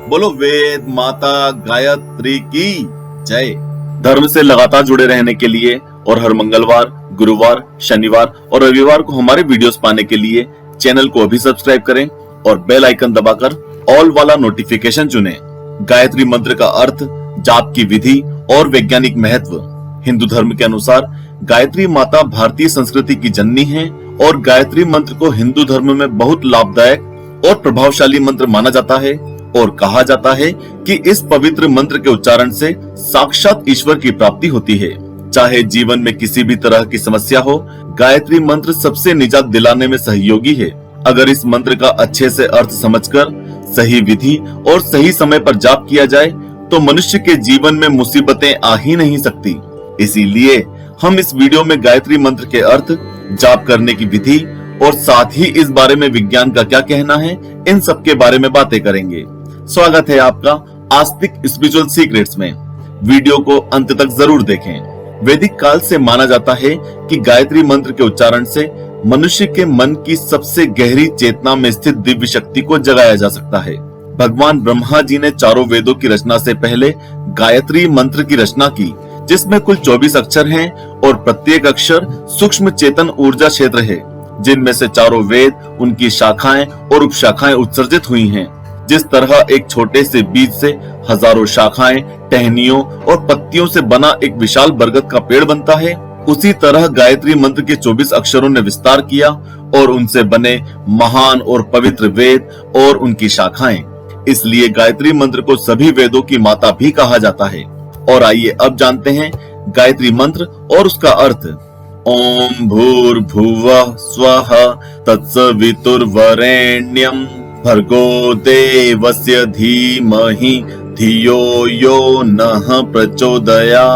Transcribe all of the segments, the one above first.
बोलो वेद माता गायत्री की जय। धर्म से लगातार जुड़े रहने के लिए और हर मंगलवार, गुरुवार, शनिवार और रविवार को हमारे वीडियोस पाने के लिए चैनल को अभी सब्सक्राइब करें और बेल आइकन दबाकर ऑल वाला नोटिफिकेशन चुनें। गायत्री मंत्र का अर्थ, जाप की विधि और वैज्ञानिक महत्व। हिंदू धर्म के अनुसार गायत्री माता भारतीय संस्कृति की जननी है और गायत्री मंत्र को हिंदू धर्म में बहुत लाभदायक और प्रभावशाली मंत्र माना जाता है और कहा जाता है कि इस पवित्र मंत्र के उच्चारण से साक्षात ईश्वर की प्राप्ति होती है। चाहे जीवन में किसी भी तरह की समस्या हो, गायत्री मंत्र सबसे निजात दिलाने में सहयोगी है। अगर इस मंत्र का अच्छे से अर्थ समझकर सही विधि और सही समय पर जाप किया जाए तो मनुष्य के जीवन में मुसीबतें आ ही नहीं सकती। इसीलिए हम इस वीडियो में गायत्री मंत्र के अर्थ, जाप करने की विधि और साथ ही इस बारे में विज्ञान का क्या कहना है, इन सब के बारे में बातें करेंगे। स्वागत है आपका आस्तिक स्पिरिचुअल सीक्रेट्स में। वीडियो को अंत तक जरूर देखें। वैदिक काल से माना जाता है कि गायत्री मंत्र के उच्चारण से मनुष्य के मन की सबसे गहरी चेतना में स्थित दिव्य शक्ति को जगाया जा सकता है। भगवान ब्रह्मा जी ने चारों वेदों की रचना से पहले गायत्री मंत्र की रचना की, जिसमें कुल 24 अक्षर हैं और प्रत्येक अक्षर सूक्ष्म चेतन ऊर्जा क्षेत्र है, जिनमें से चारों वेद, उनकी शाखाएं और उपशाखाएं उत्सर्जित हुई हैं। जिस तरह एक छोटे से बीज से हजारों शाखाएं, टहनियों और पत्तियों से बना एक विशाल बरगद का पेड़ बनता है, उसी तरह गायत्री मंत्र के 24 अक्षरों ने विस्तार किया और उनसे बने महान और पवित्र वेद और उनकी शाखाएं। इसलिए गायत्री मंत्र को सभी वेदों की माता भी कहा जाता है। और आइए अब जानते हैं गायत्री मंत्र और उसका अर्थ। ओम भूर्भुवः स्वः तत्सवितुर्वरेण्यं भर्गो देवस्य धीमहि धियो यो नः प्रचोदयात्।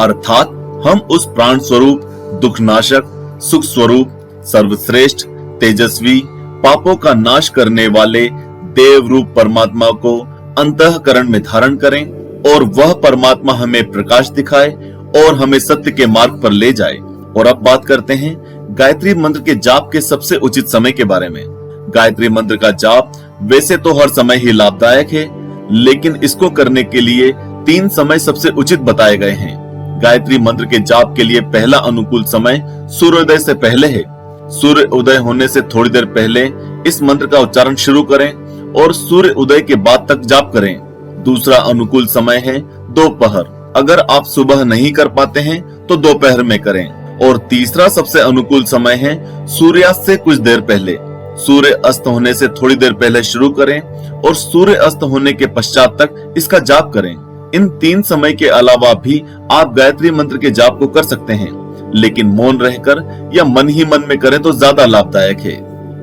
अर्थात हम उस प्राण स्वरूप, दुखनाशक, सुख स्वरूप, सर्वश्रेष्ठ, तेजस्वी, पापों का नाश करने वाले देव रूप परमात्मा को अंतःकरण में धारण करें और वह परमात्मा हमें प्रकाश दिखाए और हमें सत्य के मार्ग पर ले जाए। और अब बात करते हैं गायत्री मंत्र के जाप के सबसे उचित समय के बारे में। गायत्री मंत्र का जाप वैसे तो हर समय ही लाभदायक है, लेकिन इसको करने के लिए 3 समय सबसे उचित बताए गए हैं। गायत्री मंत्र के जाप के लिए पहला अनुकूल समय सूर्योदय से पहले है। सूर्य उदय होने से थोड़ी देर पहले इस मंत्र का उच्चारण शुरू करें और सूर्य उदय के बाद तक जाप करें। दूसरा अनुकूल समय है दोपहर। अगर आप सुबह नहीं कर पाते हैं तो दोपहर में करें। और तीसरा सबसे अनुकूल समय है सूर्यास्त से कुछ देर पहले। सूर्य अस्त होने से थोड़ी देर पहले शुरू करें और सूर्य अस्त होने के पश्चात तक इसका जाप करें। इन 3 समय के अलावा भी आप गायत्री मंत्र के जाप को कर सकते हैं, लेकिन मौन रहकर या मन ही मन में करें तो ज्यादा लाभदायक है।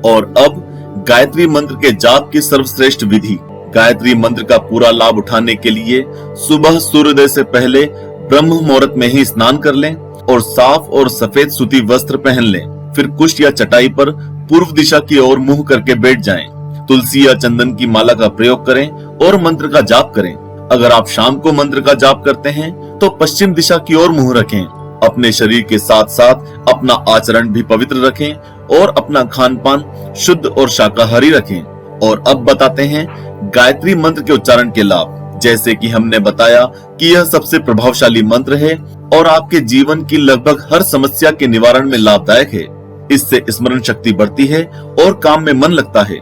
और अब गायत्री मंत्र के जाप की सर्वश्रेष्ठ विधि। गायत्री मंत्र का पूरा लाभ उठाने के लिए सुबह सूर्योदय से पहले ब्रह्म मुहूर्त में ही स्नान कर लें और साफ और सफेद सूती वस्त्र पहन लें। फिर कुश या चटाई पर पूर्व दिशा की ओर मुंह करके बैठ जाएं। तुलसी या चंदन की माला का प्रयोग करें और मंत्र का जाप करें। अगर आप शाम को मंत्र का जाप करते हैं तो पश्चिम दिशा की ओर मुंह रखें। अपने शरीर के साथ साथ अपना आचरण भी पवित्र रखें और अपना खान पान शुद्ध और शाकाहारी रखें। और अब बताते हैं गायत्री मंत्र के उच्चारण के लाभ। जैसे कि हमने बताया कि यह सबसे प्रभावशाली मंत्र है और आपके जीवन की लगभग हर समस्या के निवारण में लाभदायक है। इससे स्मरण शक्ति बढ़ती है और काम में मन लगता है,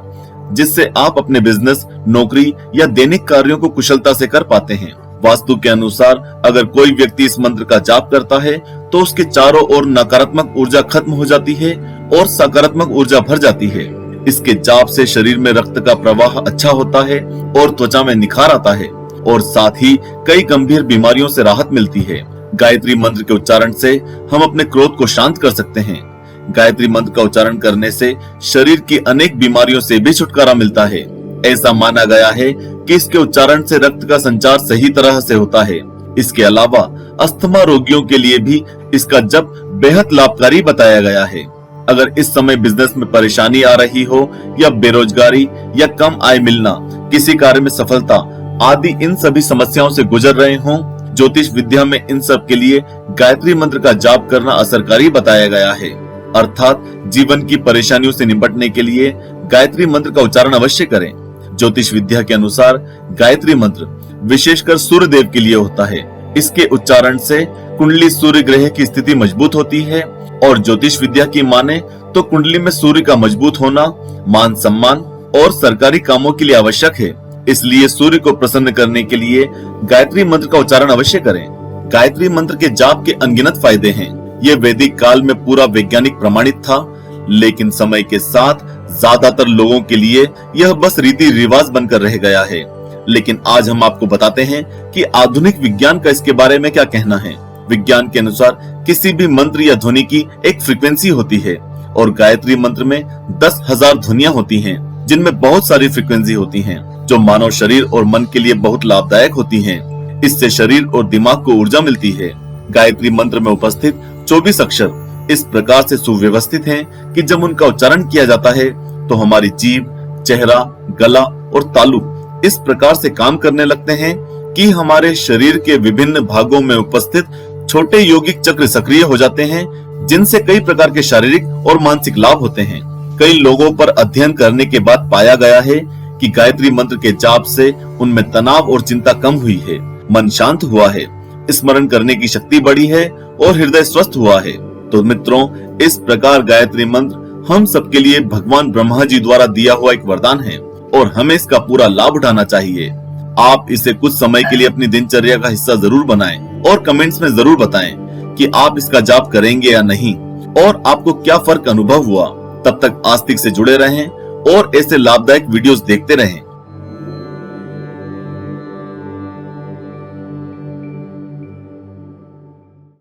जिससे आप अपने बिजनेस, नौकरी या दैनिक कार्यों को कुशलता से कर पाते हैं। वास्तु के अनुसार अगर कोई व्यक्ति इस मंत्र का जाप करता है तो उसके चारों ओर नकारात्मक ऊर्जा खत्म हो जाती है और सकारात्मक ऊर्जा भर जाती है। इसके जाप से शरीर में रक्त का प्रवाह अच्छा होता है और त्वचा में निखार आता है और साथ ही कई गंभीर बीमारियों से राहत मिलती है। गायत्री मंत्र के उच्चारण से हम अपने क्रोध को शांत कर सकते हैं। गायत्री मंत्र का उच्चारण करने से शरीर की अनेक बीमारियों से भी छुटकारा मिलता है। ऐसा माना गया है कि इसके उच्चारण से रक्त का संचार सही तरह से होता है। इसके अलावा अस्थमा रोगियों के लिए भी इसका जप बेहद लाभकारी बताया गया है। अगर इस समय बिजनेस में परेशानी आ रही हो या बेरोजगारी या कम आय मिलना, किसी कार्य में सफलता आदि इन सभी समस्याओं से गुजर रहे हों, ज्योतिष विद्या में इन सब के लिए गायत्री मंत्र का जाप करना असरकारी बताया गया है। अर्थात जीवन की परेशानियों से निपटने के लिए गायत्री मंत्र का उच्चारण अवश्य करें। ज्योतिष विद्या के अनुसार गायत्री मंत्र विशेषकर सूर्य देव के लिए होता है। इसके उच्चारण से कुंडली सूर्य ग्रह की स्थिति मजबूत होती है और ज्योतिष विद्या की माने तो कुंडली में सूर्य का मजबूत होना मान सम्मान और सरकारी कामों के लिए आवश्यक है। इसलिए सूर्य को प्रसन्न करने के लिए गायत्री मंत्र का उच्चारण अवश्य करें। गायत्री मंत्र के जाप के अनगिनत फायदे हैं। ये वैदिक काल में पूरा वैज्ञानिक प्रमाणित था, लेकिन समय के साथ ज्यादातर लोगों के लिए यह बस रीति रिवाज बनकर रह गया है। लेकिन आज हम आपको बताते हैं कि आधुनिक विज्ञान का इसके बारे में क्या कहना है। विज्ञान के अनुसार किसी भी मंत्र या ध्वनि की एक फ्रीक्वेंसी होती है और गायत्री मंत्र में 10,000 ध्वनियां होती हैं, जिनमें बहुत सारी फ्रीक्वेंसी होती हैं, जो मानव शरीर और मन के लिए बहुत लाभदायक होती हैं। इससे शरीर और दिमाग को ऊर्जा मिलती है। गायत्री मंत्र में उपस्थित 24 अक्षर इस प्रकार से सुव्यवस्थित हैं कि जब उनका उच्चारण किया जाता है तो हमारी जीभ, चेहरा, गला और तालु इस प्रकार से काम करने लगते हैं कि हमारे शरीर के विभिन्न भागों में उपस्थित छोटे यौगिक चक्र सक्रिय हो जाते हैं, जिनसे कई प्रकार के शारीरिक और मानसिक लाभ होते हैं। कई लोगों पर अध्ययन करने के बाद पाया गया है कि गायत्री मंत्र के जाप से उनमें तनाव और चिंता कम हुई है, मन शांत हुआ है, स्मरण करने की शक्ति बढ़ी है और हृदय स्वस्थ हुआ है। तो मित्रों, इस प्रकार गायत्री मंत्र हम सबके लिए भगवान ब्रह्मा जी द्वारा दिया हुआ एक वरदान है और हमें इसका पूरा लाभ उठाना चाहिए। आप इसे कुछ समय के लिए अपनी दिनचर्या का हिस्सा जरूर बनाएं और कमेंट्स में जरूर बताएं कि आप इसका जाप करेंगे या नहीं और आपको क्या फर्क अनुभव हुआ। तब तक आस्तिक से जुड़े रहें और ऐसे लाभदायक वीडियोस देखते रहें।